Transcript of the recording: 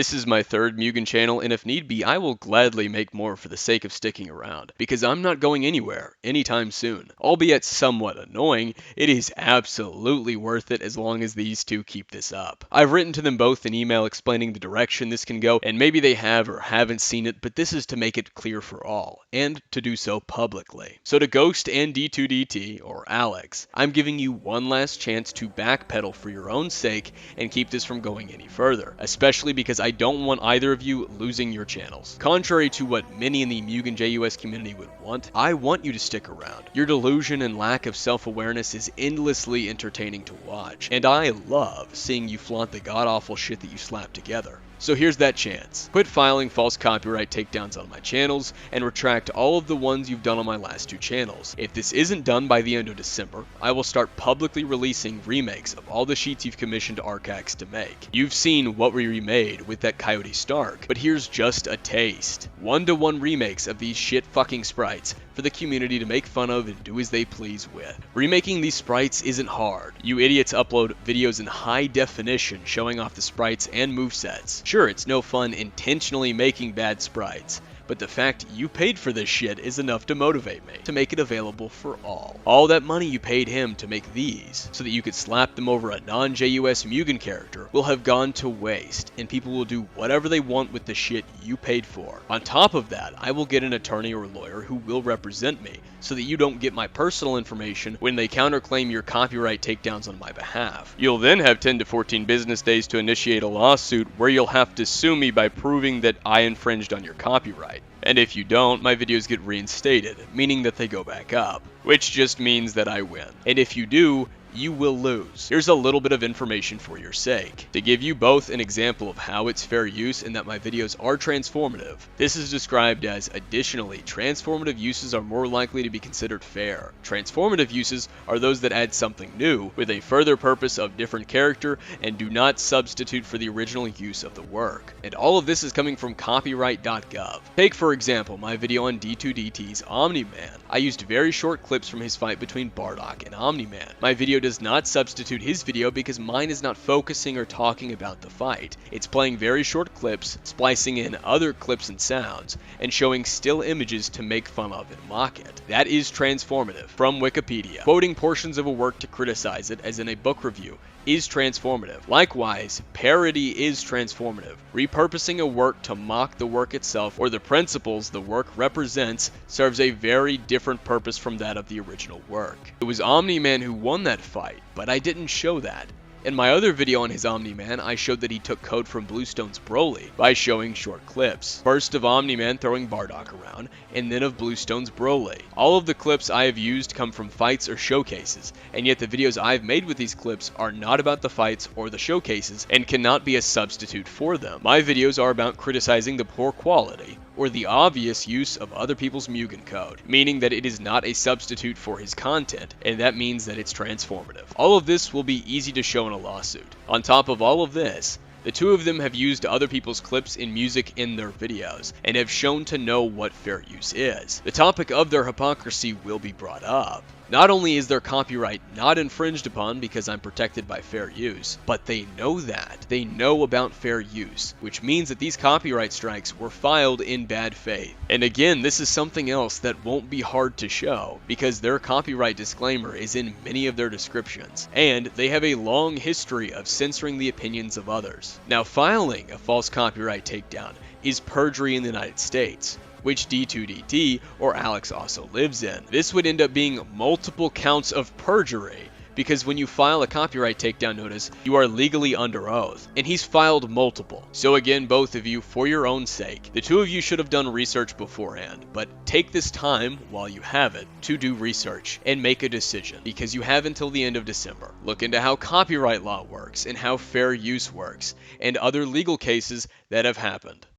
This is my third Mugen channel, and if need be, I will gladly make more for the sake of sticking around, because I'm not going anywhere anytime soon. Albeit somewhat annoying, it is absolutely worth it as long as these two keep this up. I've written to them both an email explaining the direction this can go, and maybe they have or haven't seen it, but this is to make it clear for all, and to do so publicly. So to Ghost and D2DT, or Alex, I'm giving you one last chance to backpedal for your own sake and keep this from going any further, especially because I don't want either of you losing your channels. Contrary to what many in the Mugen JUS community would want, I want you to stick around. Your delusion and lack of self-awareness is endlessly entertaining to watch, and I love seeing you flaunt the god-awful shit that you slap together. So here's that chance. Quit filing false copyright takedowns on my channels, and retract all of the ones you've done on my last two channels. If this isn't done by the end of December, I will start publicly releasing remakes of all the sheets you've commissioned Arcax to make. You've seen what we remade with that Coyote Stark, but here's just a taste. 1-to-1 remakes of these shit fucking sprites for the community to make fun of and do as they please with. Remaking these sprites isn't hard. You idiots upload videos in high definition showing off the sprites and movesets. Sure, it's no fun intentionally making bad sprites, but the fact you paid for this shit is enough to motivate me to make it available for all. All that money you paid him to make these, so that you could slap them over a non-JUS Mugen character, will have gone to waste, and people will do whatever they want with the shit you paid for. On top of that, I will get an attorney or lawyer who will represent me, so that you don't get my personal information when they counterclaim your copyright takedowns on my behalf. You'll then have 10 to 14 business days to initiate a lawsuit where you'll have to sue me by proving that I infringed on your copyright. And if you don't, my videos get reinstated, meaning that they go back up, which just means that I win. And if you do, you will lose. Here's a little bit of information for your sake, to give you both an example of how it's fair use and that my videos are transformative. This is described as, additionally, transformative uses are more likely to be considered fair. Transformative uses are those that add something new, with a further purpose of different character, and do not substitute for the original use of the work. And all of this is coming from copyright.gov. Take for example my video on D2DT's Omni-Man. I used very short clips from his fight between Bardock and Omni-Man. My video does not substitute his video because mine is not focusing or talking about the fight. It's playing very short clips, splicing in other clips and sounds, and showing still images to make fun of and mock it. That is transformative. From Wikipedia. Quoting portions of a work to criticize it, as in a book review, is transformative. Likewise, parody is transformative. Repurposing a work to mock the work itself or the principles the work represents serves a very different purpose from that of the original work. It was Omni-Man who won that fight, but I didn't show that. In my other video on his Omni-Man, I showed that he took code from Bluestone's Broly by showing short clips. First of Omni-Man throwing Bardock around, and then of Bluestone's Broly. All of the clips I have used come from fights or showcases, and yet the videos I've made with these clips are not about the fights or the showcases, and cannot be a substitute for them. My videos are about criticizing the poor quality, or the obvious use of other people's Mugen code, meaning that it is not a substitute for his content, and that means that it's transformative. All of this will be easy to show in a lawsuit. On top of all of this, the two of them have used other people's clips and music in their videos, and have shown to know what fair use is. The topic of their hypocrisy will be brought up. Not only is their copyright not infringed upon because I'm protected by fair use, but they know that. They know about fair use, which means that these copyright strikes were filed in bad faith. And again, this is something else that won't be hard to show, because their copyright disclaimer is in many of their descriptions, and they have a long history of censoring the opinions of others. Now, filing a false copyright takedown is perjury in the United States, which D2DT or Alex also lives in. This would end up being multiple counts of perjury, because when you file a copyright takedown notice, you are legally under oath, and he's filed multiple. So again, both of you, for your own sake, the two of you should have done research beforehand, but take this time, while you have it, to do research and make a decision, because you have until the end of December. Look into how copyright law works and how fair use works, and other legal cases that have happened.